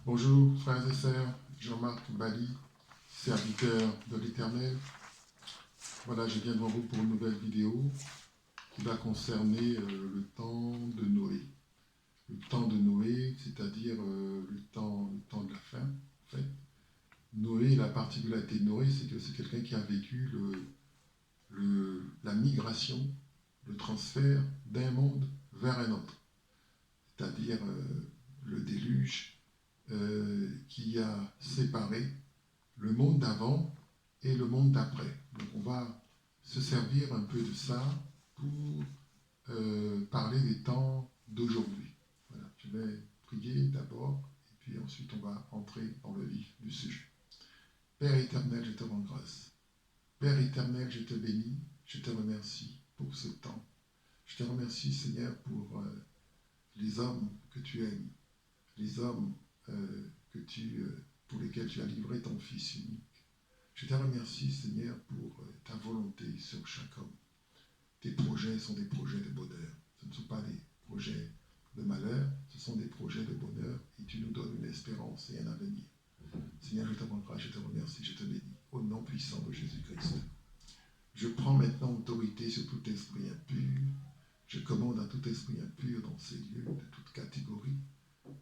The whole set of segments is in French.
Bonjour frères et sœurs, Jean-Marc Bali, serviteur de l'Éternel. Voilà, je viens devant vous pour une nouvelle vidéo qui va concerner le temps de Noé. Le temps de Noé, c'est-à-dire le temps de la fin, en fait. Noé, la particularité de Noé, c'est que c'est quelqu'un qui a vécu la migration, le transfert d'un monde vers un autre. C'est-à-dire le déluge qui a séparé le monde d'avant et le monde d'après. Donc on va se servir un peu de ça pour parler des temps d'aujourd'hui. Voilà, je vais prier d'abord et puis ensuite on va entrer dans le vif du sujet. Père éternel, je te rends grâce. Père éternel, je te bénis, je te remercie pour ce temps. Je te remercie, Seigneur, pour les hommes que tu aimes, les hommes pour lesquels tu as livré ton Fils unique. Je te remercie, Seigneur, pour ta volonté sur chaque homme. Tes projets sont des projets de bonheur. Ce ne sont pas des projets de malheur, ce sont des projets de bonheur et tu nous donnes une espérance et un avenir. Seigneur, je te rends grâce, je te remercie, je te bénis. Au nom puissant de Jésus-Christ. Je prends maintenant autorité sur tout esprit impur. Je commande à tout esprit impur dans ces lieux, de toute catégorie,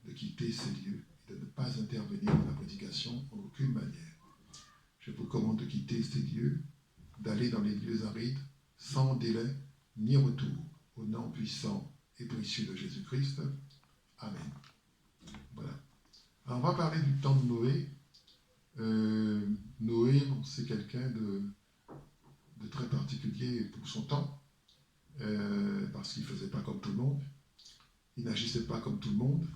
de quitter ces lieux et de ne pas intervenir dans la prédication en aucune manière. Je vous commande de quitter ces lieux, d'aller dans les lieux arides, sans délai ni retour, au nom puissant et précieux de Jésus-Christ. Amen. Voilà. Alors on va parler du temps de Noé. Noé, c'est quelqu'un de très particulier pour son temps, parce qu'il ne faisait pas comme tout le monde, il n'agissait pas comme tout le monde,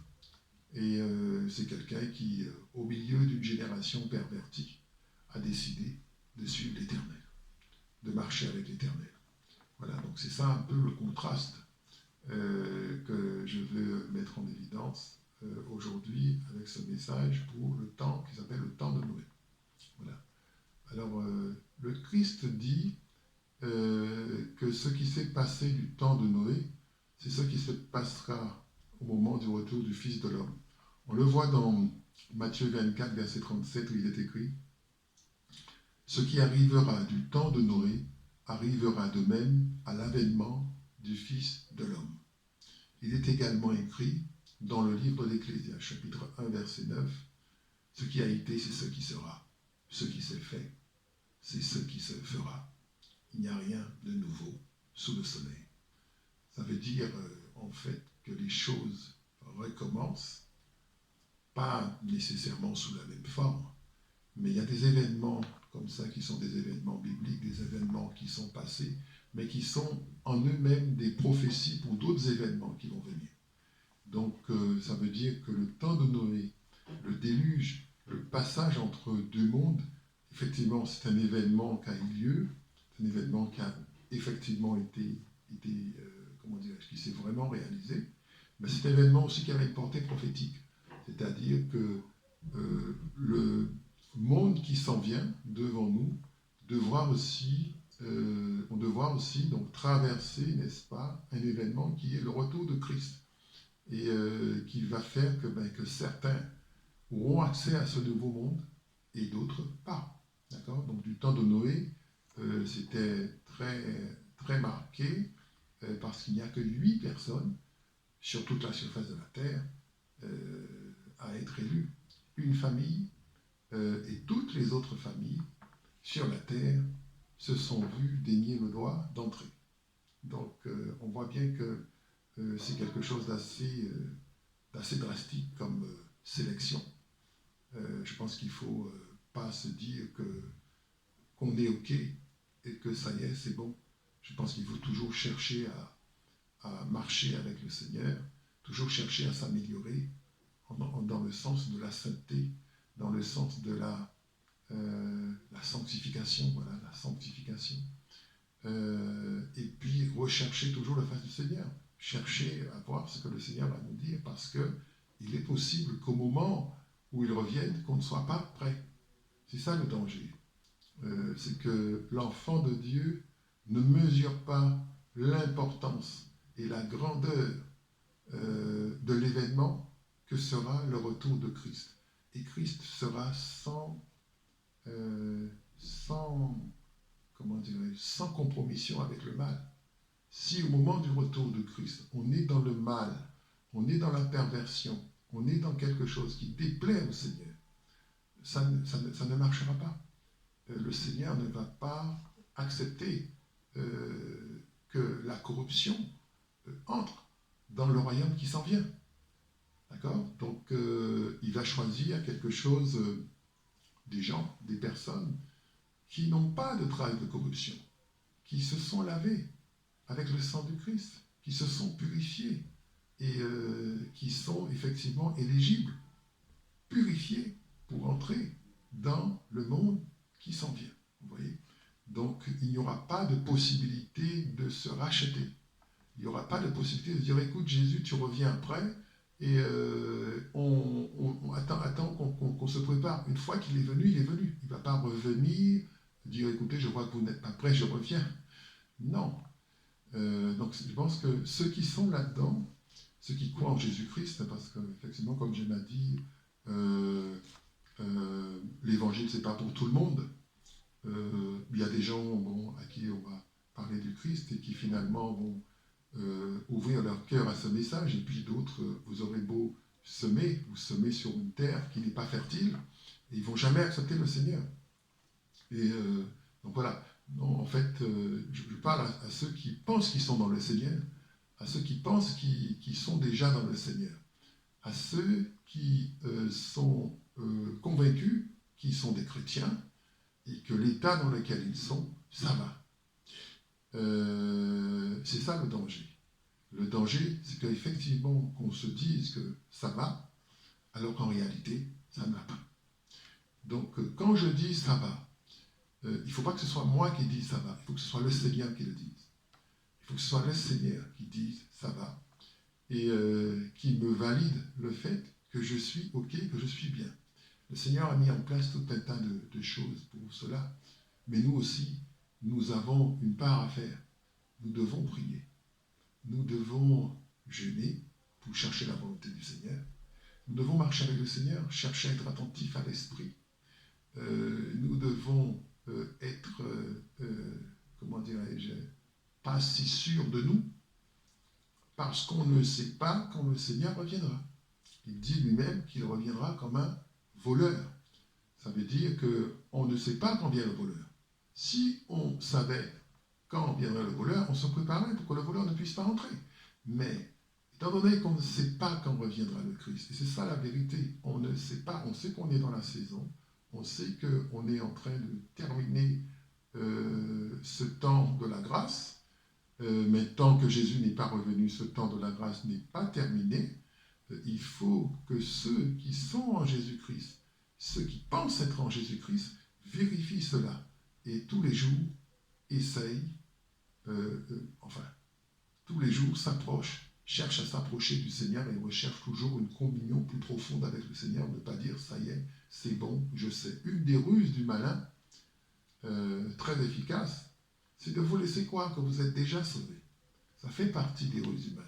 et c'est quelqu'un qui, au milieu d'une génération pervertie, a décidé de suivre l'Éternel, de marcher avec l'Éternel. Voilà, donc c'est ça un peu le contraste que je veux mettre en évidence aujourd'hui avec ce message pour le temps qui s'appelle le temps de Noé. Voilà. Alors, le Christ dit que ce qui s'est passé du temps de Noé, c'est ce qui se passera au moment du retour du Fils de l'homme. On le voit dans Matthieu 24, verset 37, où il est écrit « Ce qui arrivera du temps de Noé arrivera de même à l'avènement du Fils de l'homme. » Il est également écrit dans le livre d'Ecclésiaste, chapitre 1, verset 9, « Ce qui a été, c'est ce qui sera. Ce qui s'est fait, c'est ce qui se fera. Il n'y a rien de nouveau sous le soleil. » Ça veut dire, en fait, que les choses recommencent, pas nécessairement sous la même forme, mais il y a des événements comme ça qui sont des événements bibliques, des événements qui sont passés, mais qui sont en eux-mêmes des prophéties pour d'autres événements qui vont venir. Donc, ça veut dire que le temps de Noé, le déluge, le passage entre deux mondes, effectivement, c'est un événement qui a eu lieu, c'est un événement qui a effectivement été qui s'est vraiment réalisé, mais c'est un événement aussi qui avait une portée prophétique. C'est-à-dire que le monde qui s'en vient devant nous devra aussi donc traverser, n'est-ce pas, un événement qui est le retour de Christ et qui va faire que certains auront accès à ce nouveau monde et d'autres pas. D'accord ? Donc du temps de Noé, c'était très, très marqué parce qu'il n'y a que 8 personnes sur toute la surface de la terre à être élues. Une famille et toutes les autres familles sur la terre se sont vues dénier le droit d'entrer. Donc on voit bien que c'est quelque chose d'assez drastique comme sélection. Je pense qu'il ne faut pas se dire qu'on est OK et que ça y est, c'est bon. Je pense qu'il faut toujours chercher à marcher avec le Seigneur, toujours chercher à s'améliorer dans le sens de la sainteté, dans le sens de la sanctification, voilà, la sanctification. Et puis rechercher toujours la face du Seigneur, chercher à voir ce que le Seigneur va nous dire, parce qu'il est possible qu'au moment où il revienne, qu'on ne soit pas prêt. C'est ça le danger. C'est que l'enfant de Dieu ne mesure pas l'importance et la grandeur de l'événement que sera le retour de Christ. et Christ sera sans, comment dirais-je, sans compromission avec le mal. Si au moment du retour de Christ, on est dans le mal, on est dans la perversion, on est dans quelque chose qui déplaît au Seigneur, ça ne marchera pas. Le Seigneur ne va pas accepter que la corruption entre dans le royaume qui s'en vient. D'accord? Donc, il va choisir quelque chose, des gens, des personnes qui n'ont pas de traces de corruption, qui se sont lavés avec le sang du Christ, qui se sont purifiés et qui sont effectivement éligibles, purifiés pour entrer dans le monde qui s'en vient. Vous voyez? Donc, il n'y aura pas de possibilité de se racheter. Il n'y aura pas de possibilité de dire, écoute, Jésus, tu reviens après, et attends qu'on se prépare. Une fois qu'il est venu, il est venu. Il ne va pas revenir, dire, écoutez, je vois que vous n'êtes pas prêts, je reviens. Non. Donc, je pense que ceux qui sont là-dedans, ceux qui croient en Jésus-Christ, parce qu'effectivement, comme je l'ai dit, l'évangile, ce n'est pas pour tout le monde. Il y a des gens à qui on va parler du Christ et qui finalement vont ouvrir leur cœur à ce message, et puis d'autres, vous aurez beau semer, vous semez sur une terre qui n'est pas fertile, et ils ne vont jamais accepter le Seigneur. Et donc voilà, non, en fait, je parle à ceux qui pensent qu'ils sont dans le Seigneur, à ceux qui pensent qu'ils sont déjà dans le Seigneur, à ceux qui sont convaincus qu'ils sont des chrétiens, et que l'état dans lequel ils sont, ça va. C'est ça le danger. Le danger, c'est qu'effectivement, qu'on se dise que ça va, alors qu'en réalité, ça ne va pas. Donc, quand je dis ça va, il ne faut pas que ce soit moi qui dise ça va, il faut que ce soit le Seigneur qui le dise. Il faut que ce soit le Seigneur qui dise ça va, et qui me valide le fait que je suis OK, que je suis bien. Le Seigneur a mis en place tout un tas de choses pour cela, mais nous aussi, nous avons une part à faire. Nous devons prier. Nous devons jeûner pour chercher la volonté du Seigneur. Nous devons marcher avec le Seigneur, chercher à être attentifs à l'esprit. Nous devons être, comment dirais-je, pas si sûrs de nous, parce qu'on ne sait pas quand le Seigneur reviendra. Il dit lui-même qu'il reviendra comme un voleur. Ça veut dire qu'on ne sait pas quand vient le voleur. Si on savait quand viendrait le voleur, on se préparait pour que le voleur ne puisse pas entrer. Mais, étant donné qu'on ne sait pas quand reviendra le Christ, et c'est ça la vérité, on ne sait pas, on sait qu'on est dans la saison, on sait qu'on est en train de terminer ce temps de la grâce, mais tant que Jésus n'est pas revenu, ce temps de la grâce n'est pas terminé. Il faut que ceux qui sont en Jésus-Christ, ceux qui pensent être en Jésus-Christ, vérifient cela, et tous les jours essayent, tous les jours s'approchent, cherchent à s'approcher du Seigneur et recherchent toujours une communion plus profonde avec le Seigneur, ne pas dire ça y est, c'est bon, je sais. Une des ruses du malin, très efficace, c'est de vous laisser croire que vous êtes déjà sauvés. Ça fait partie des ruses du malin.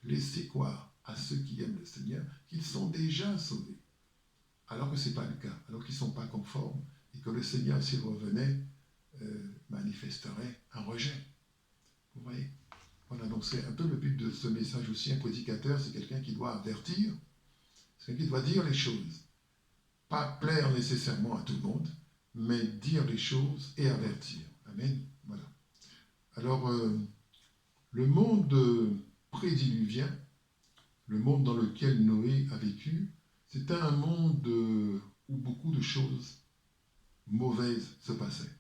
Laissez croire à ceux qui aiment le Seigneur qu'ils sont déjà sauvés, alors que ce n'est pas le cas, alors qu'ils ne sont pas conformes, et que le Seigneur, s'il revenait, manifesterait un rejet. Vous voyez? Voilà, donc c'est un peu le but de ce message aussi. Un prédicateur, c'est quelqu'un qui doit avertir, c'est quelqu'un qui doit dire les choses. Pas plaire nécessairement à tout le monde, mais dire les choses et avertir. Amen. Voilà. Alors, le monde prédiluvien, le monde dans lequel Noé a vécu, c'était un monde où beaucoup de choses mauvaises se passaient.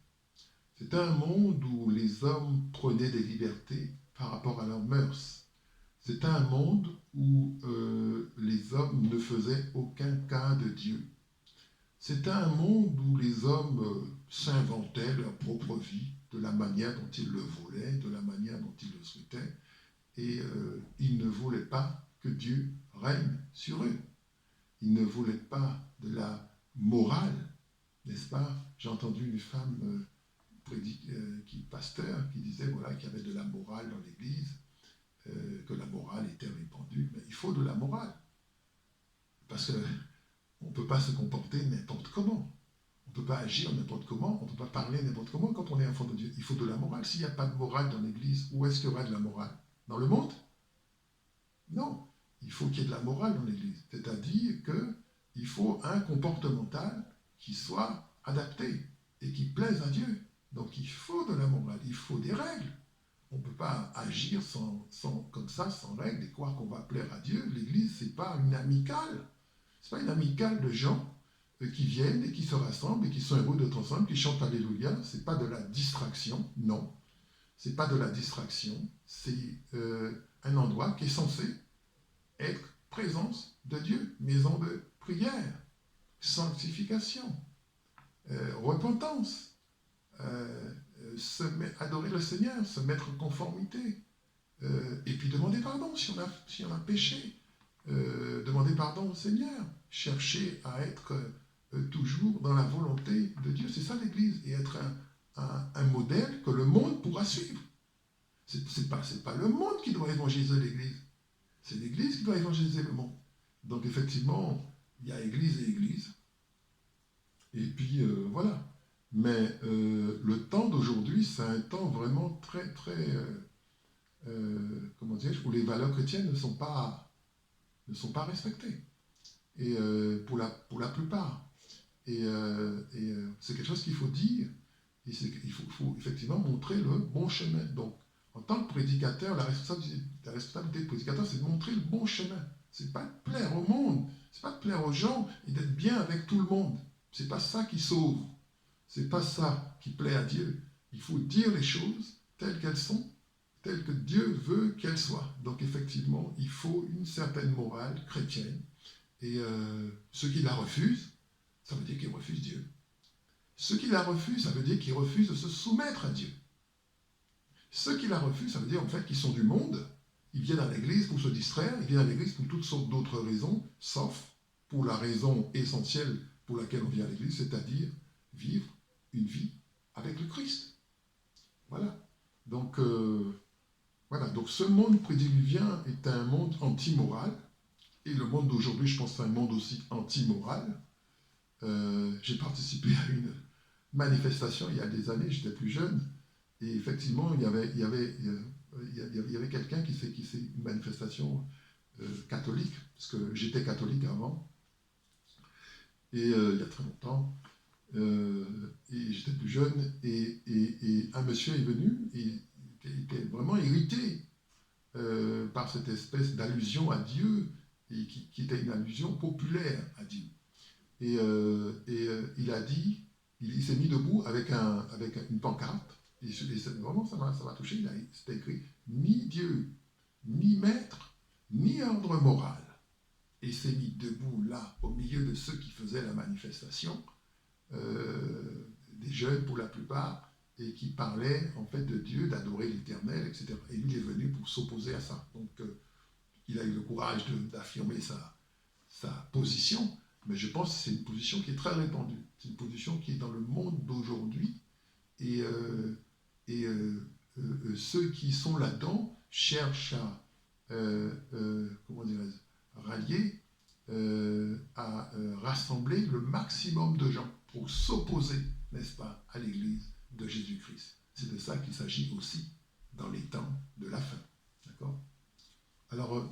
C'était un monde où les hommes prenaient des libertés par rapport à leurs mœurs. C'était un monde où les hommes ne faisaient aucun cas de Dieu. C'était un monde où les hommes s'inventaient leur propre vie de la manière dont ils le voulaient, de la manière dont ils le souhaitaient, et ils ne voulaient pas que Dieu règne sur eux. Ils ne voulaient pas de la morale, n'est-ce pas? J'ai entendu une femme pasteur qui disait voilà, qu'il y avait de la morale dans l'Église, que la morale était répandue. Mais il faut de la morale. Parce que on ne peut pas se comporter n'importe comment. On ne peut pas agir n'importe comment, on ne peut pas parler n'importe comment quand on est enfant de Dieu. Il faut de la morale. S'il n'y a pas de morale dans l'Église, où est-ce qu'il y aura de la morale? Dans le monde? Non. Il faut qu'il y ait de la morale dans l'Église. C'est-à-dire qu'il faut un comportemental qui soit adapté et qui plaise à Dieu. Donc il faut de la morale, il faut des règles. On ne peut pas agir comme ça, sans règles, et croire qu'on va plaire à Dieu. L'Église, ce n'est pas une amicale. Ce n'est pas une amicale de gens qui viennent et qui se rassemblent et qui sont heureux d'être ensemble, qui chantent Alléluia. Ce n'est pas de la distraction, non. Ce n'est pas de la distraction. C'est un endroit qui est censé être présence de Dieu, maison de prière, sanctification, repentance, adorer le Seigneur, se mettre en conformité, et puis demander pardon si on a péché, demander pardon au Seigneur, chercher à être toujours dans la volonté de Dieu. C'est ça l'Église, et être un modèle que le monde pourra suivre. C'est pas le monde qui doit évangéliser l'Église, c'est l'Église qui doit évangéliser le monde. Donc effectivement, il y a Église et Église, et puis voilà. Mais le temps d'aujourd'hui, c'est un temps vraiment très, très, comment dire, où les valeurs chrétiennes ne sont pas respectées, et pour la plupart. Et c'est quelque chose qu'il faut dire, et il faut effectivement montrer le bon chemin. Donc, en tant que prédicateur, la responsabilité du prédicateur, c'est de montrer le bon chemin. C'est pas de plaire au monde, c'est pas de plaire aux gens et d'être bien avec tout le monde. C'est pas ça qui sauve. C'est pas ça qui plaît à Dieu. Il faut dire les choses telles qu'elles sont, telles que Dieu veut qu'elles soient. Donc effectivement, il faut une certaine morale chrétienne. Et ceux qui la refusent, ça veut dire qu'ils refusent Dieu. Ceux qui la refusent, ça veut dire qu'ils refusent de se soumettre à Dieu. Ceux qui la refusent, ça veut dire en fait qu'ils sont du monde. Ils viennent à l'église pour se distraire, ils viennent à l'église pour toutes sortes d'autres raisons, sauf pour la raison essentielle pour laquelle on vient à l'église, c'est-à-dire vivre une vie avec le Christ. Voilà. Donc, Donc ce monde prédiluvien est un monde anti-moral, et le monde d'aujourd'hui, je pense, c'est un monde aussi anti-moral. J'ai participé à une manifestation il y a des années, j'étais plus jeune, et effectivement, il y avait quelqu'un qui fait une manifestation catholique, parce que j'étais catholique avant, et il y a très longtemps, et j'étais plus jeune, et un monsieur est venu, et il était vraiment irrité par cette espèce d'allusion à Dieu, et qui était une allusion populaire à Dieu. Et il a dit, il s'est mis debout avec une pancarte, et vraiment ça m'a touché, c'était écrit « Ni Dieu, ni maître, ni ordre moral ». Et il s'est mis debout là, au milieu de ceux qui faisaient la manifestation, des jeunes pour la plupart, et qui parlaient en fait de Dieu, d'adorer l'Éternel, etc. Et lui, il est venu pour s'opposer à ça. Donc il a eu le courage d'affirmer sa position, mais je pense que c'est une position qui est très répandue. C'est une position qui est dans le monde d'aujourd'hui, et ceux qui sont là-dedans cherchent à rallier, à rassembler le maximum de gens pour s'opposer, n'est-ce pas, à l'Église de Jésus-Christ. C'est de ça qu'il s'agit aussi dans les temps de la fin. D'accord? Alors,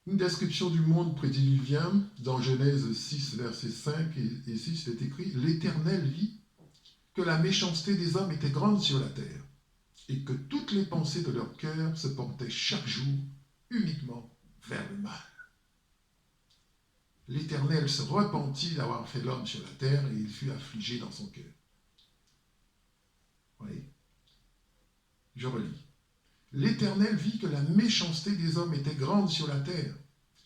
une description du monde prédiluvien, dans Genèse 6, versets 5 et 6, il est écrit « L'Éternel vit que la méchanceté des hommes était grande sur la terre, et que toutes les pensées de leur cœur se portaient chaque jour uniquement vers le mal. L'Éternel se repentit d'avoir fait l'homme sur la terre, et il fut affligé dans son cœur. » Oui. Je relis. L'Éternel vit que la méchanceté des hommes était grande sur la terre,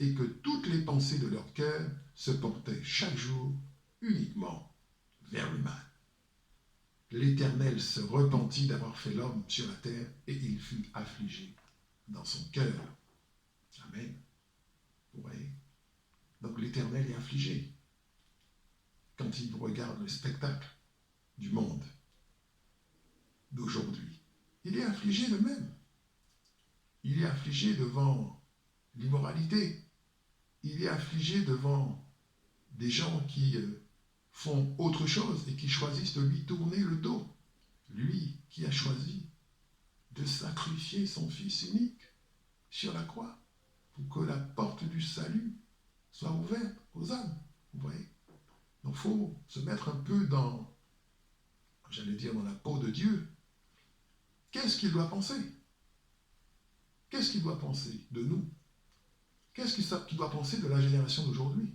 et que toutes les pensées de leur cœur se portaient chaque jour uniquement vers le mal. L'Éternel se repentit d'avoir fait l'homme sur la terre, et il fut affligé dans son cœur. Amen. Vous voyez? Donc l'Éternel est affligé quand il regarde le spectacle du monde d'aujourd'hui. Il est affligé de même. Il est affligé devant l'immoralité. Il est affligé devant des gens qui font autre chose et qui choisissent de lui tourner le dos. Lui qui a choisi de sacrifier son Fils unique sur la croix pour que la porte du salut soit ouverte aux âmes. Vous voyez? Donc il faut se mettre un peu dans, j'allais dire, dans la peau de Dieu. Qu'est-ce qu'il doit penser? Qu'est-ce qu'il doit penser de nous? Qu'est-ce qu'il doit penser de la génération d'aujourd'hui?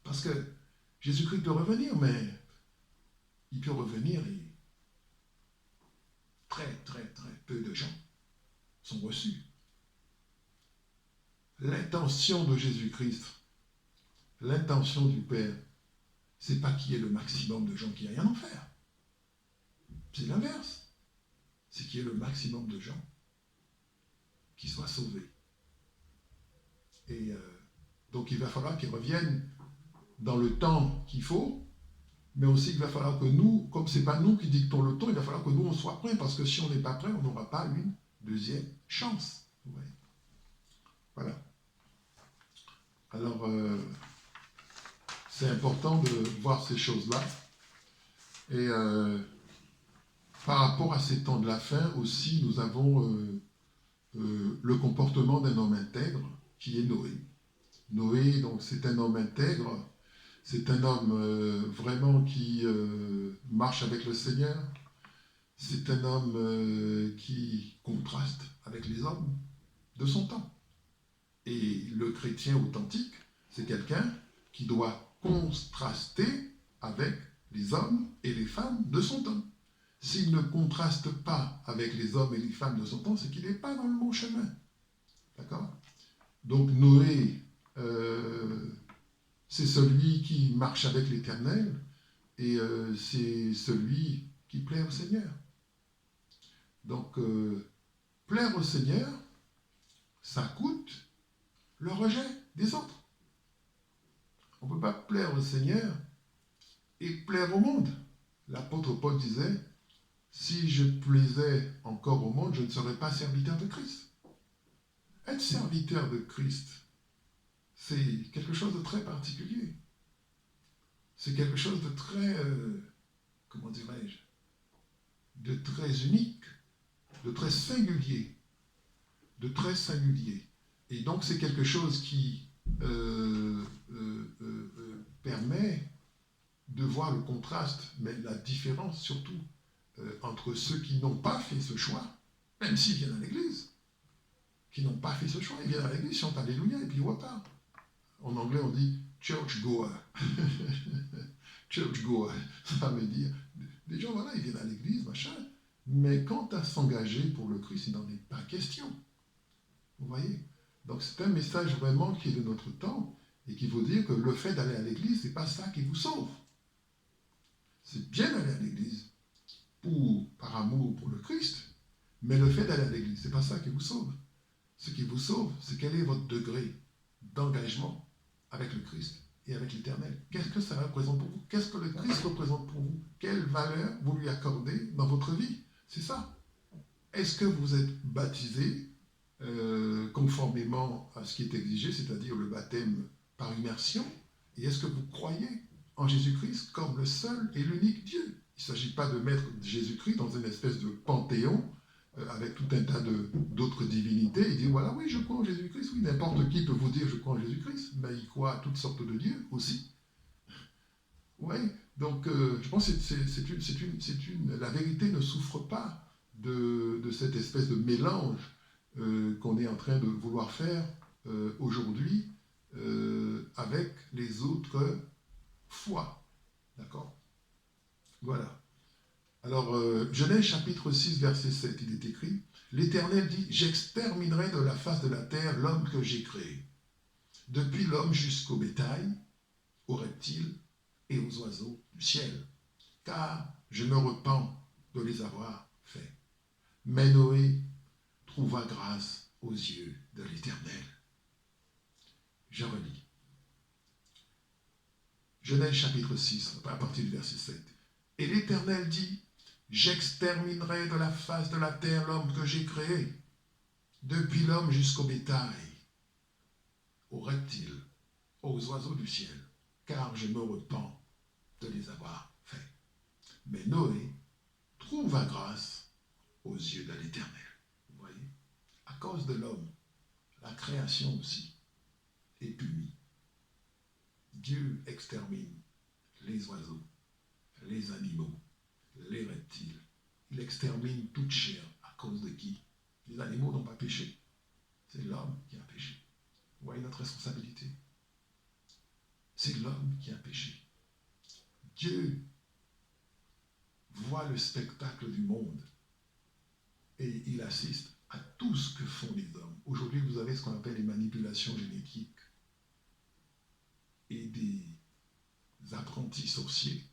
Parce que Jésus-Christ peut revenir, mais il peut revenir et très, très, très peu de gens sont reçus. L'intention de Jésus-Christ, l'intention du Père, c'est pas qu'il y ait le maximum de gens qui aillent en enfer. C'est l'inverse. C'est qu'il y ait le maximum de gens qui soient sauvés. Et donc il va falloir qu'ils reviennent dans le temps qu'il faut, mais aussi il va falloir que nous, comme ce n'est pas nous qui dictons le temps, il va falloir que nous on soit prêts, parce que si on n'est pas prêt, on n'aura pas une deuxième chance. Vous voyez. Voilà. Alors, c'est important de voir ces choses-là. Et par rapport à ces temps de la fin aussi, nous avons le comportement d'un homme intègre, qui est Noé. Noé, donc, c'est un homme intègre, c'est un homme vraiment qui marche avec le Seigneur, c'est un homme qui contraste avec les hommes de son temps. Et le chrétien authentique, c'est quelqu'un qui doit contraster avec les hommes et les femmes de son temps. S'il ne contraste pas avec les hommes et les femmes de son temps, c'est qu'il n'est pas dans le bon chemin. D'accord? Donc Noé, c'est celui qui marche avec l'Éternel et c'est celui qui plaît au Seigneur. Donc, plaire au Seigneur, ça coûte le rejet des autres. On ne peut pas plaire au Seigneur et plaire au monde. L'apôtre Paul disait, si je plaisais encore au monde, je ne serais pas serviteur de Christ. Être serviteur de Christ, c'est quelque chose de très particulier. C'est quelque chose de très, comment dirais-je, de très unique, de très singulier. De très singulier. Et donc c'est quelque chose qui permet de voir le contraste, mais la différence surtout entre ceux qui n'ont pas fait ce choix, même s'ils viennent à l'église, qui n'ont pas fait ce choix, ils viennent à l'église, chantent Alléluia et puis ils repartent. En anglais on dit church goer. Church goer, ça veut dire des gens, voilà, ils viennent à l'église, machin, mais quant à s'engager pour le Christ, il n'en est pas question. Vous voyez? Donc c'est un message vraiment qui est de notre temps et qui veut dire que le fait d'aller à l'église, ce n'est pas ça qui vous sauve. C'est bien d'aller à l'église par amour pour le Christ, mais le fait d'aller à l'église, ce n'est pas ça qui vous sauve. Ce qui vous sauve, c'est quel est votre degré d'engagement avec le Christ et avec l'Éternel. Qu'est-ce que ça représente pour vous? Qu'est-ce que le Christ représente pour vous? Quelle valeur vous lui accordez dans votre vie? C'est ça. Est-ce que vous êtes baptisé conformément à ce qui est exigé, c'est-à-dire le baptême par immersion? Et est-ce que vous croyez en Jésus-Christ comme le seul et l'unique Dieu? Il ne s'agit pas de mettre Jésus-Christ dans une espèce de panthéon avec tout un tas d'autres divinités et dire voilà, oui, je crois en Jésus-Christ. Oui, n'importe qui peut vous dire je crois en Jésus-Christ, mais il croit à toutes sortes de dieux aussi. Oui, donc je pense que la vérité ne souffre pas de cette espèce de mélange qu'on est en train de vouloir faire aujourd'hui avec les autres foi. D'accord? Voilà. Alors, Genèse chapitre 6, verset 7, il est écrit, l'Éternel dit, j'exterminerai de la face de la terre l'homme que j'ai créé, depuis l'homme jusqu'au bétail, aux reptiles et aux oiseaux du ciel, car je me repens de les avoir faits. Mais Noé trouva grâce aux yeux de l'Éternel. Je relis. Genèse chapitre 6, à partir du verset 7. Et l'Éternel dit, j'exterminerai de la face de la terre l'homme que j'ai créé, depuis l'homme jusqu'au bétail, aux reptiles, aux oiseaux du ciel, car je me repens de les avoir faits. Mais Noé trouva grâce aux yeux de l'Éternel. Vous voyez? À cause de l'homme, la création aussi est punie. Dieu extermine les oiseaux, les animaux, les reptiles. Il extermine toute chair. À cause de qui? Les animaux n'ont pas péché. C'est l'homme qui a péché. Vous voyez notre responsabilité? C'est l'homme qui a péché. Dieu voit le spectacle du monde et il assiste à tout ce que font les hommes. Aujourd'hui, vous avez ce qu'on appelle les manipulations génétiques. Et des apprentis sorciers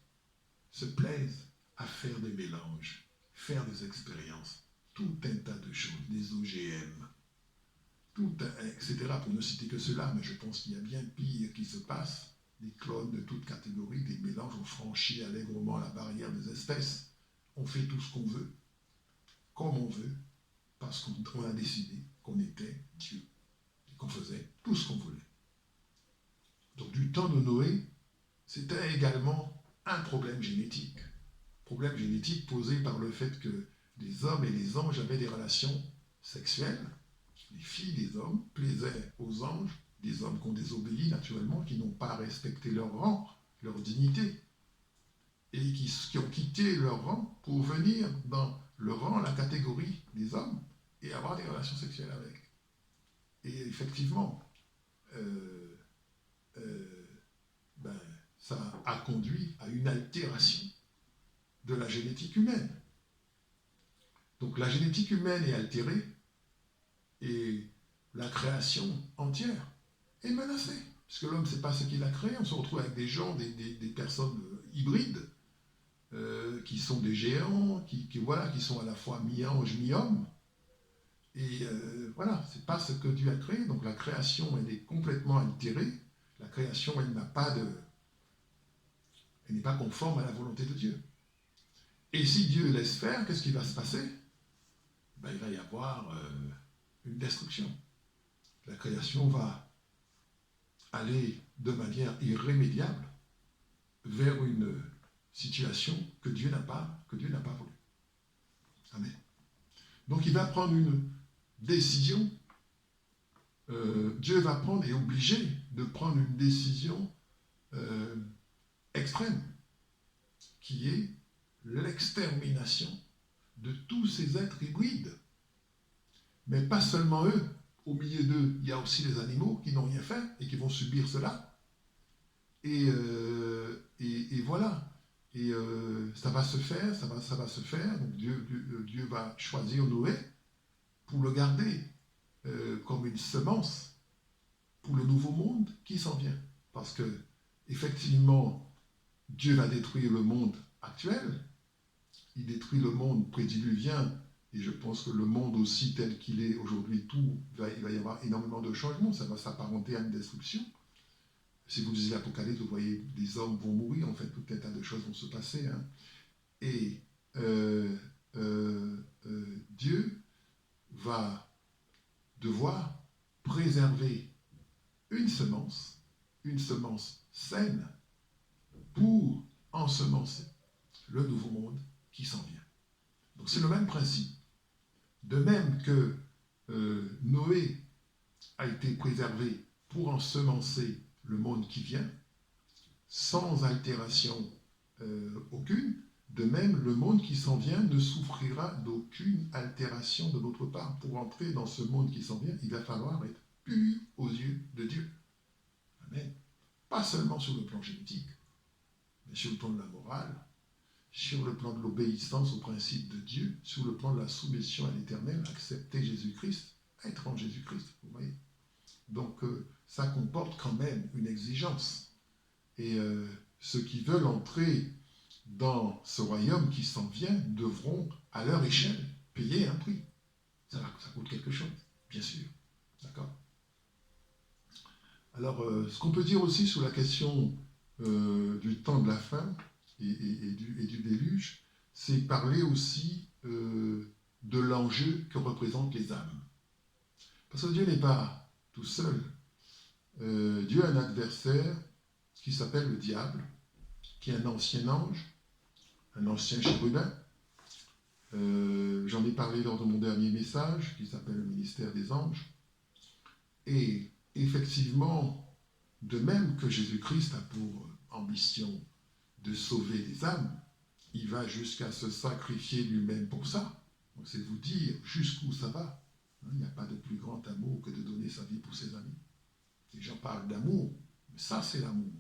se plaisent à faire des mélanges, faire des expériences, tout un tas de choses, des OGM, etc. Pour ne citer que cela, mais je pense qu'il y a bien pire qui se passe. Des clones de toutes catégories, des mélanges, on franchit allègrement la barrière des espèces. On fait tout ce qu'on veut, comme on veut, parce qu'on a décidé qu'on était Dieu et qu'on faisait tout ce qu'on voulait. Donc du temps de Noé, c'était également un problème génétique. Problème génétique posé par le fait que les hommes et les anges avaient des relations sexuelles. Les filles des hommes plaisaient aux anges, des hommes qui ont désobéi naturellement, qui n'ont pas respecté leur rang, leur dignité, et qui ont quitté leur rang pour venir dans le rang, la catégorie des hommes, et avoir des relations sexuelles avec. Et effectivement, ça a conduit à une altération de la génétique humaine. Donc la génétique humaine est altérée et la création entière est menacée. Parce que l'homme, ne sait pas ce qu'il a créé. On se retrouve avec des gens, des personnes hybrides, qui sont des géants, qui sont à la fois mi-ange, mi-homme. Et voilà, c'est pas ce que Dieu a créé. Donc la création, elle est complètement altérée. La création, elle n'est pas conforme à la volonté de Dieu. Et si Dieu laisse faire, qu'est-ce qui va se passer? Il va y avoir une destruction. La création va aller de manière irrémédiable vers une situation que Dieu n'a pas voulu. Amen. Donc il va prendre une décision. Dieu va prendre et est obligé de prendre une décision extrême, qui est l'extermination de tous ces êtres hybrides. Mais pas seulement eux. Au milieu d'eux, il y a aussi les animaux qui n'ont rien fait et qui vont subir cela. Et voilà. Et ça va se faire, ça va se faire. Donc Dieu va choisir Noé pour le garder comme une semence pour le nouveau monde qui s'en vient. Parce que, effectivement, Dieu va détruire le monde actuel. Il détruit le monde prédiluvien. Et je pense que le monde aussi tel qu'il est aujourd'hui, il va y avoir énormément de changements. Ça va s'apparenter à une destruction. Si vous lisez l'Apocalypse, vous voyez, les hommes vont mourir, en fait, tout un tas de choses vont se passer. Hein. Et Dieu va devoir préserver une semence saine, pour ensemencer le nouveau monde qui s'en vient. Donc c'est le même principe. De même que Noé a été préservé pour ensemencer le monde qui vient, sans altération aucune, de même le monde qui s'en vient ne souffrira d'aucune altération de notre part. Pour entrer dans ce monde qui s'en vient, il va falloir être pur aux yeux de Dieu. Amen. Pas seulement sur le plan génétique, mais sur le plan de la morale, sur le plan de l'obéissance au principe de Dieu, sur le plan de la soumission à l'Éternel, accepter Jésus-Christ, être en Jésus-Christ, vous voyez. Donc ça comporte quand même une exigence. Et ceux qui veulent entrer dans ce royaume qui s'en vient devront, à leur échelle, payer un prix. Ça coûte quelque chose, bien sûr. D'accord? Alors, ce qu'on peut dire aussi sur la question du temps de la fin et du déluge, c'est parler aussi de l'enjeu que représentent les âmes. Parce que Dieu n'est pas tout seul. Dieu a un adversaire qui s'appelle le diable, qui est un ancien ange, un ancien chérubin. J'en ai parlé lors de mon dernier message, qui s'appelle le ministère des anges. Et effectivement, de même que Jésus-Christ a pour ambition de sauver des âmes, il va jusqu'à se sacrifier lui-même pour ça. Donc c'est vous dire jusqu'où ça va. Il n'y a pas de plus grand amour que de donner sa vie pour ses amis. Les gens parlent d'amour, mais ça c'est l'amour.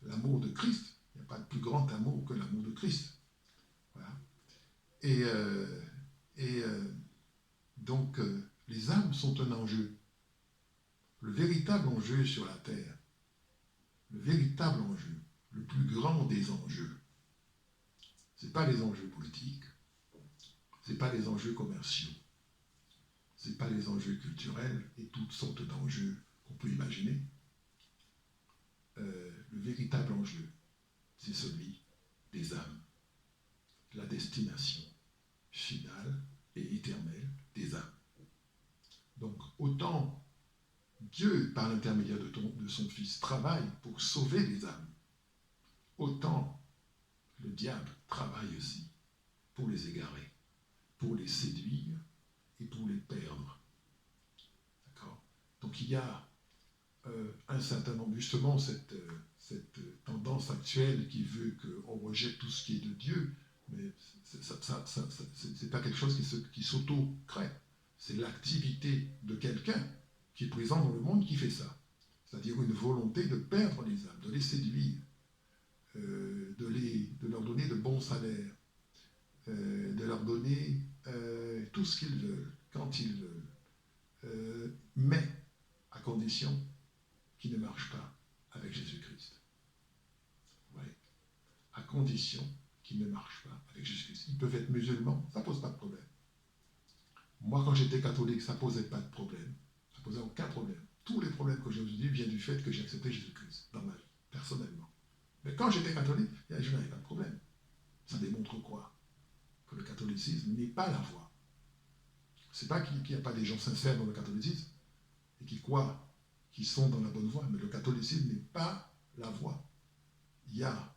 L'amour de Christ. Il n'y a pas de plus grand amour que l'amour de Christ. Voilà. Donc, les âmes sont un enjeu. Le véritable enjeu sur la terre, le véritable enjeu, le plus grand des enjeux, ce n'est pas les enjeux politiques, ce n'est pas les enjeux commerciaux, ce n'est pas les enjeux culturels et toutes sortes d'enjeux qu'on peut imaginer. Le véritable enjeu, c'est celui des âmes, la destination finale et éternelle des âmes. Donc, autant Dieu, par l'intermédiaire de son Fils, travaille pour sauver les âmes, autant le diable travaille aussi pour les égarer, pour les séduire et pour les perdre. D'accord ? Donc il y a un certain nombre, justement, cette tendance actuelle qui veut qu'on rejette tout ce qui est de Dieu, mais c'est pas quelque chose qui s'auto-crée. C'est l'activité de quelqu'un qui est présent dans le monde qui fait ça. C'est-à-dire une volonté de perdre les âmes, de les séduire, de leur donner de bons salaires, de leur donner tout ce qu'ils veulent, quand ils veulent, mais à condition qu'ils ne marchent pas avec Jésus-Christ. Ouais. À condition qu'ils ne marchent pas avec Jésus-Christ. Ils peuvent être musulmans, ça ne pose pas de problème. Moi, quand j'étais catholique, ça ne posait pas de problème. Ça ne posait aucun problème. Tous les problèmes que j'ai aujourd'hui viennent du fait que j'ai accepté Jésus-Christ dans ma vie, personnellement. Mais quand j'étais catholique, je n'avais pas de problème. Ça démontre quoi ? Que le catholicisme n'est pas la voie. C'est pas qu'il n'y a pas des gens sincères dans le catholicisme et qui croient qu'ils sont dans la bonne voie, mais le catholicisme n'est pas la voie. Il y a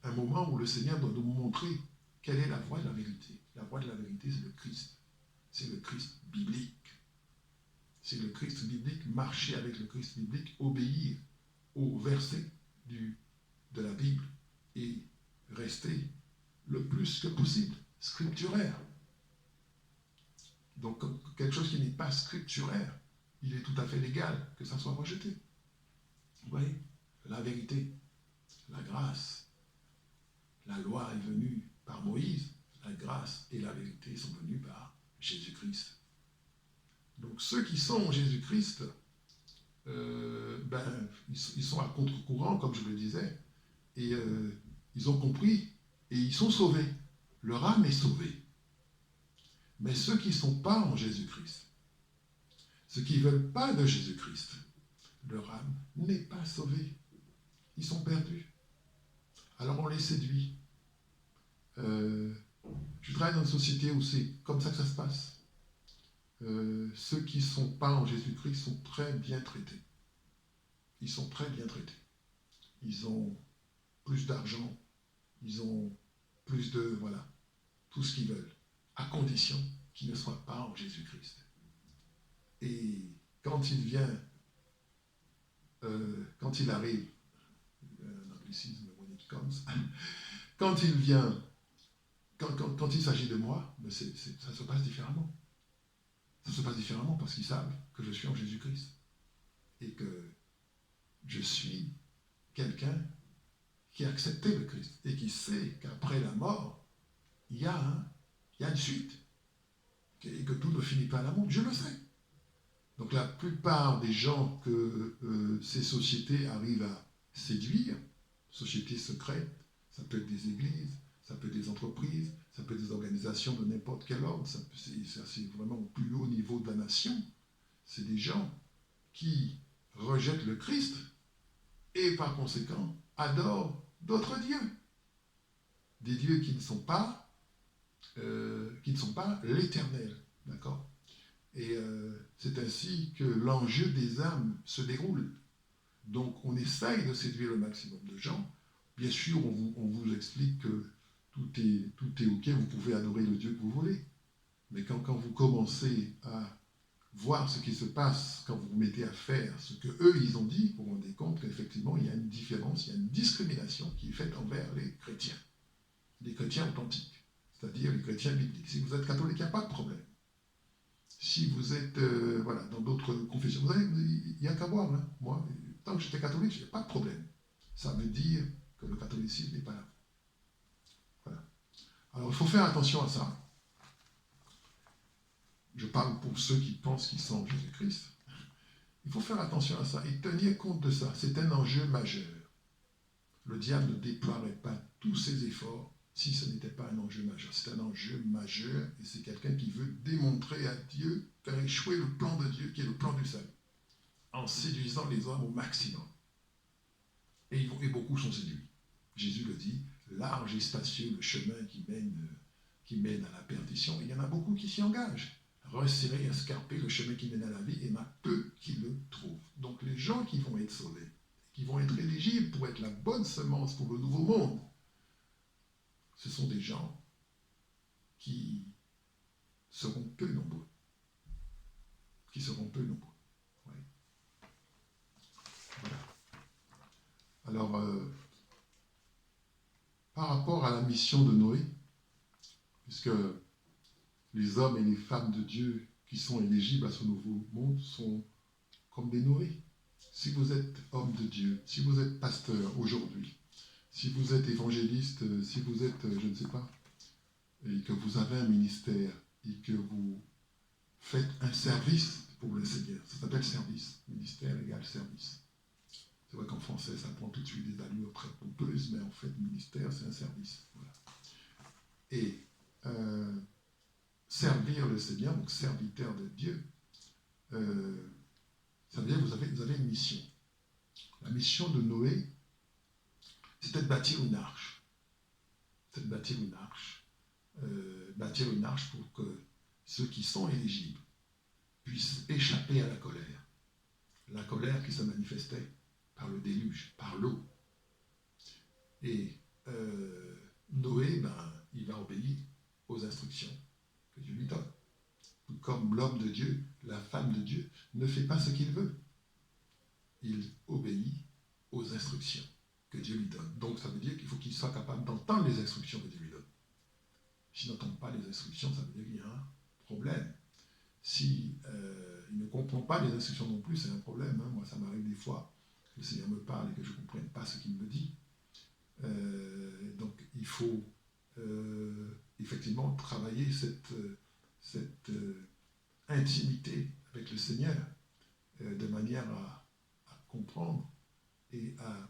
un moment où le Seigneur doit nous montrer quelle est la voie de la vérité. La voie de la vérité, c'est le Christ. C'est le Christ biblique. C'est le Christ biblique, marcher avec le Christ biblique, obéir aux versets de la Bible et rester le plus que possible scripturaire. Donc, quelque chose qui n'est pas scripturaire, il est tout à fait légal que ça soit rejeté. Vous voyez ? La vérité, la grâce, la loi est venue par Moïse, la grâce et la vérité sont venues par Jésus-Christ. Donc, ceux qui sont en Jésus-Christ, ils sont à contre-courant, comme je le disais, et ils ont compris et ils sont sauvés. Leur âme est sauvée. Mais ceux qui ne sont pas en Jésus-Christ, ceux qui ne veulent pas de Jésus-Christ, leur âme n'est pas sauvée. Ils sont perdus. Alors on les séduit. Je travaille dans une société où c'est comme ça que ça se passe. Ceux qui ne sont pas en Jésus-Christ sont très bien traités. Ils sont très bien traités. Ils ont plus d'argent, ils ont plus de... voilà, tout ce qu'ils veulent, à condition qu'ils ne soient pas en Jésus-Christ. Et quand il vient, quand il arrive, un anglicisme, when it comes, quand il vient, quand il s'agit de moi, ça se passe différemment. Ça se passe différemment parce qu'ils savent que je suis en Jésus-Christ et que je suis quelqu'un qui a accepté le Christ et qui sait qu'après la mort, il y a une suite et que tout ne finit pas à la mort. Je le sais. Donc la plupart des gens que ces sociétés arrivent à séduire, sociétés secrètes, ça peut être des églises, ça peut être des entreprises, ça peut être des organisations de n'importe quel ordre, c'est vraiment au plus haut niveau de la nation. C'est des gens qui rejettent le Christ et par conséquent adorent d'autres dieux. Des dieux qui ne sont pas l'éternel. D'accord ? Et c'est ainsi que l'enjeu des âmes se déroule. Donc on essaye de séduire le maximum de gens. Bien sûr, on vous explique que tout est OK, vous pouvez adorer le Dieu que vous voulez. Mais quand vous commencez à voir ce qui se passe, quand vous vous mettez à faire ce que eux ils ont dit, vous vous rendez compte qu'effectivement il y a une différence, il y a une discrimination qui est faite envers les chrétiens authentiques, c'est-à-dire les chrétiens bibliques. Si vous êtes catholique, il n'y a pas de problème. Si vous êtes dans d'autres confessions, il n'y a qu'à voir. Hein. Moi, tant que j'étais catholique, je n'ai pas de problème. Ça veut dire que le catholicisme n'est pas là. Voilà. Alors il faut faire attention à ça. Je parle pour ceux qui pensent qu'ils sont en Jésus-Christ. Il faut faire attention à ça et tenir compte de ça. C'est un enjeu majeur. Le diable ne déploierait pas tous ses efforts si ce n'était pas un enjeu majeur. C'est un enjeu majeur et c'est quelqu'un qui veut démontrer à Dieu, faire échouer le plan de Dieu qui est le plan du salut, en séduisant les hommes au maximum. Et beaucoup sont séduits. Jésus le dit, large et spacieux le chemin qui mène à la perdition. Il y en a beaucoup qui s'y engagent. Resserrer, escarper le chemin qui mène à la vie, et il y en a peu qui le trouvent. Donc les gens qui vont être sauvés, qui vont être éligibles pour être la bonne semence pour le nouveau monde, ce sont des gens qui seront peu nombreux. Oui. Voilà. Alors, par rapport à la mission de Noé, puisque les hommes et les femmes de Dieu qui sont éligibles à ce nouveau monde sont comme des Noé. Si vous êtes homme de Dieu, si vous êtes pasteur aujourd'hui, si vous êtes évangéliste, si vous êtes, je ne sais pas, et que vous avez un ministère et que vous faites un service pour le Seigneur, ça s'appelle service. Ministère égale service. C'est vrai qu'en français, ça prend tout de suite des allures très pompeuses, mais en fait, ministère, c'est un service. Voilà. Et servir le Seigneur, donc serviteur de Dieu, ça veut dire que vous avez une mission. La mission de Noé, c'était de bâtir une arche. Bâtir une arche pour que ceux qui sont éligibles puissent échapper à la colère. La colère qui se manifestait par le déluge, par l'eau. Et Noé, il va obéir aux instructions que Dieu lui donne. Tout comme l'homme de Dieu, la femme de Dieu, ne fait pas ce qu'il veut. Il obéit aux instructions que Dieu lui donne. Donc ça veut dire qu'il faut qu'il soit capable d'entendre les instructions que Dieu lui donne. S'il n'entend pas les instructions, ça veut dire qu'il y a un problème. Si il ne comprend pas les instructions non plus, c'est un problème. Hein. Moi, ça m'arrive des fois que le Seigneur me parle et que je ne comprenne pas ce qu'il me dit. Donc il faut effectivement travailler cette intimité avec le Seigneur de manière à comprendre et à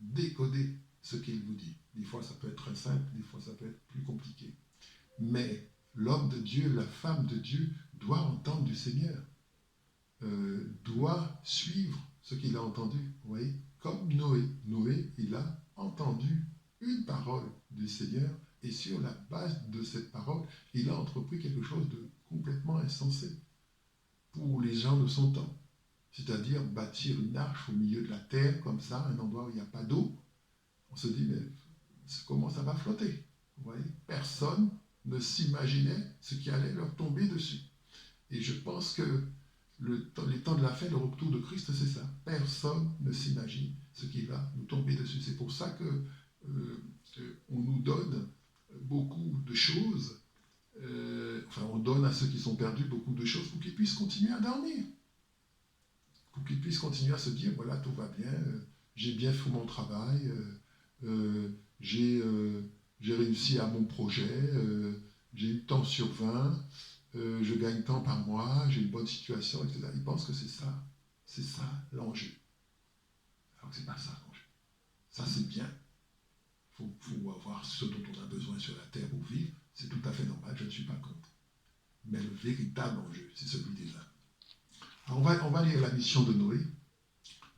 décoder ce qu'il vous dit. Des fois ça peut être très simple, des fois ça peut être plus compliqué. Mais l'homme de Dieu, la femme de Dieu doit entendre du Seigneur, doit suivre ce qu'il a entendu. Vous voyez, comme Noé. Noé, il a entendu une parole du Seigneur et sur la base de cette parole, il a entrepris quelque chose de complètement insensé pour les gens de son temps. C'est-à-dire bâtir une arche au milieu de la terre, comme ça, un endroit où il n'y a pas d'eau. On se dit, mais comment ça va flotter? Vous voyez, personne ne s'imaginait ce qui allait leur tomber dessus. Et je pense que les temps de la fin, le retour de Christ, c'est ça. Personne ne s'imagine ce qui va nous tomber dessus. C'est pour ça que on nous donne beaucoup de choses. On donne à ceux qui sont perdus beaucoup de choses pour qu'ils puissent continuer à dormir. Pour qu'ils puissent continuer à se dire, voilà, tout va bien, j'ai bien fait mon travail, j'ai réussi à mon projet, j'ai eu tant sur 20, je gagne tant par mois, j'ai une bonne situation, etc. Ils pensent que c'est ça l'enjeu. Alors que c'est pas ça l'enjeu. Ça c'est bien. Il faut avoir ce dont on a besoin sur la terre pour vivre, c'est tout à fait normal, je ne suis pas contre. Mais le véritable enjeu, c'est celui des âmes. Alors on va lire la mission de Noé,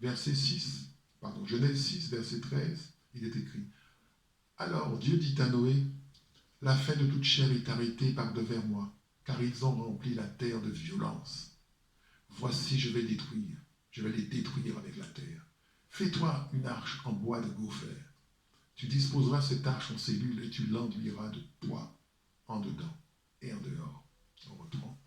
Genèse 6, verset 13, il est écrit. Alors Dieu dit à Noé, la fin de toute chair est arrêtée par devers moi, car ils ont rempli la terre de violence. Voici, je vais les détruire avec la terre. Fais-toi une arche en bois de gopher. Tu disposeras cette arche en cellules et tu l'enduiras de bois en dedans et en dehors. On reprend.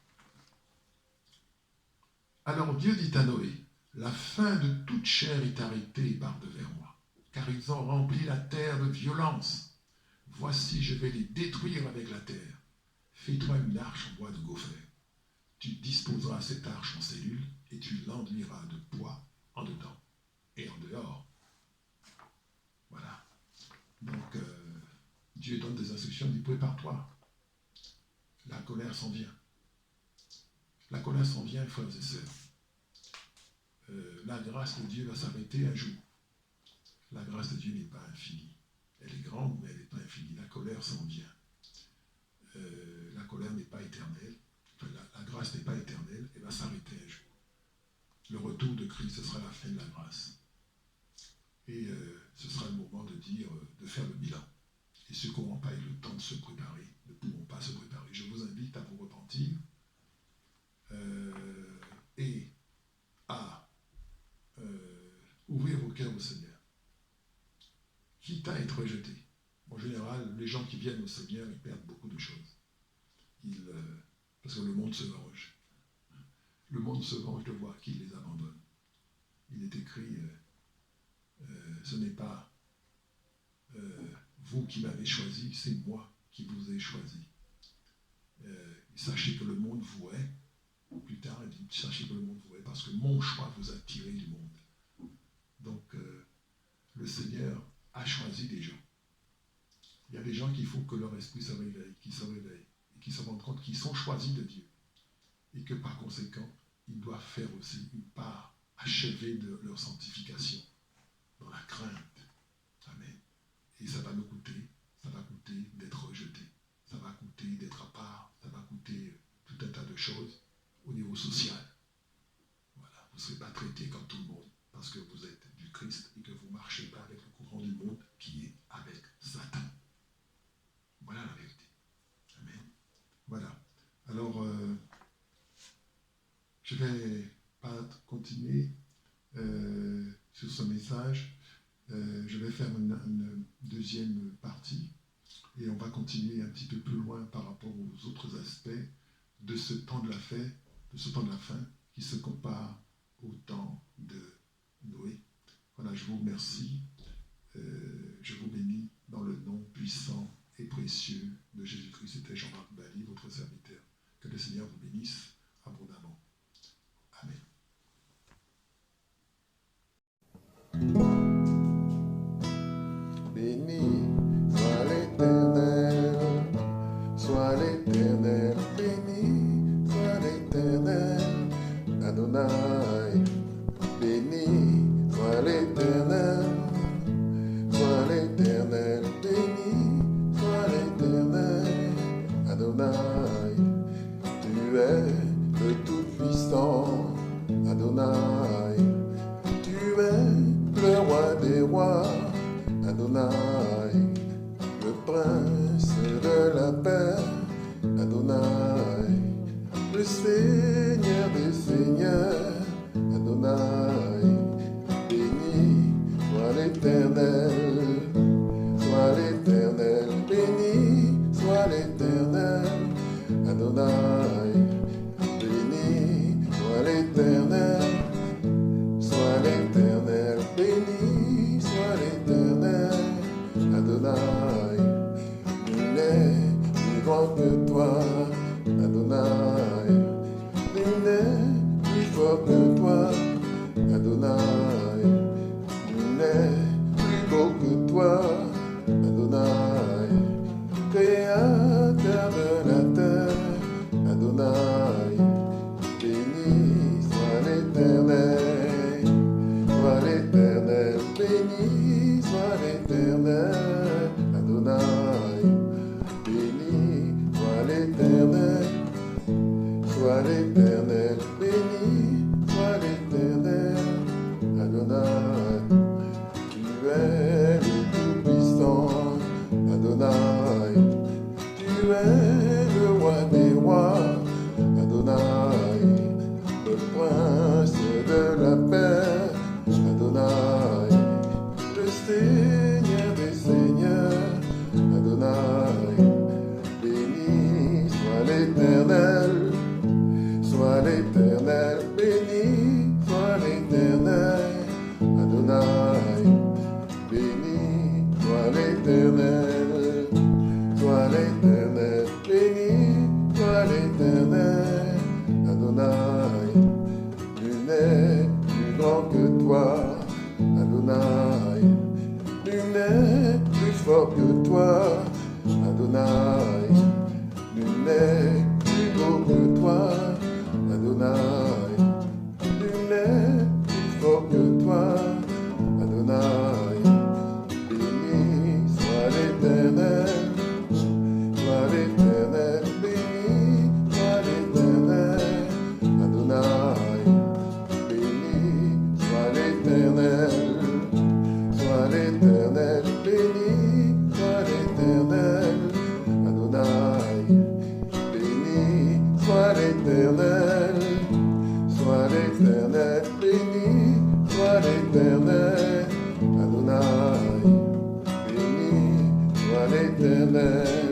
Alors Dieu dit à Noé, la fin de toute chair est arrêtée par-devers moi, car ils ont rempli la terre de violence. Voici, je vais les détruire avec la terre. Fais-toi une arche en bois de gopher. Tu disposeras cette arche en cellules et tu l'enduiras de bois en dedans et en dehors. Voilà. Donc, Dieu donne des instructions, il dit prépare-toi. La colère s'en vient. La colère s'en vient, frères et sœurs. La grâce de Dieu va s'arrêter un jour. La grâce de Dieu n'est pas infinie. Elle est grande, mais elle n'est pas infinie. La colère s'en vient. La colère n'est pas éternelle. Enfin, la grâce n'est pas éternelle. Elle va s'arrêter un jour. Le retour de Christ, ce sera la fin de la grâce. Et ce sera le moment de dire, de faire le bilan. Et ceux qui n'auront pas eu le temps de se préparer ne pourront pas se préparer. Je vous invite à vous repentir et à ouvrir vos cœurs au Seigneur. Quitte à être rejeté. En général, les gens qui viennent au Seigneur, ils perdent beaucoup de choses. Parce que le monde se venge. Le monde se venge de voir qu'il les abandonne. Il est écrit, ce n'est pas vous qui m'avez choisi, c'est moi qui vous ai choisi. Sachez que le monde vous hait. Plus tard, il dit, sachez que le monde vous hait, parce que mon choix vous a tiré du monde. Donc, le Seigneur a choisi des gens. Il y a des gens qu'il faut que leur esprit se réveille, qu'ils se réveillent, et qu'ils se rendent compte qu'ils sont choisis de Dieu. Et que par conséquent, ils doivent faire aussi une part achevée de leur sanctification, dans la crainte. Amen. Et ça va nous coûter, d'être rejeté, ça va coûter d'être à part, ça va coûter tout un tas de choses au niveau social. Voilà, vous ne serez pas traité comme tout le monde, parce que vous êtes du Christ et que vous ne marchez pas avec le courant du monde qui est avec Satan. Voilà la vérité. Amen. Voilà. Alors, je ne vais pas continuer sur ce message. Je vais faire une deuxième partie et on va continuer un petit peu plus loin par rapport aux autres aspects de ce temps de la fin, qui se compare au temps de Noé. Voilà, je vous remercie. Je vous bénis dans le nom puissant et précieux de Jésus-Christ. C'était Jean-Marc Bali, votre serviteur. Que le Seigneur vous bénisse abondamment. Amen. Béni soit l'Éternel, béni soit l'Éternel, Adonai. Béni soit l'Éternel, béni soit l'Éternel, Adonai. Tu es le Tout-Puissant, Adonai. Tu es le Roi des rois, Adonai, le Prince de la paix, Adonai, le Seigneur des seigneurs, Adonai. Béni soit l'Éternel, béni soit l'Éternel, Adonai. Béni soit l'Éternel, béni soit l'Éternel, Adonai. Nul n'est plus grand que toi, Adonai. Nul n'est plus fort que toi, Adonai. Nul n'est plus beau que toi, Adonai. Créateur de la terre, Adonai. Béni soit l'Éternel, béni soit l'Éternel, Adonai. Béni soit l'Éternel, béni soit l'Éternel, Adonai. Tu es le Tout-Puissant. l'éternel, soit l'éternel, béni soit l'éternel, Adonai, nul n'est plus grand que toi, Adonai, nul n'est plus fort que toi, Adonai, nul n'est plus beau que toi, Adonai, nul n'est plus fort que toi, Adonai, béni soit l'éternel, béni soit l'éternel, Adonai, béni soit l'éternel, béni soit l'éternel, Adonai, béni soit l'éternel, béni soit l'éternel, Adonai, béni soit l'éternel,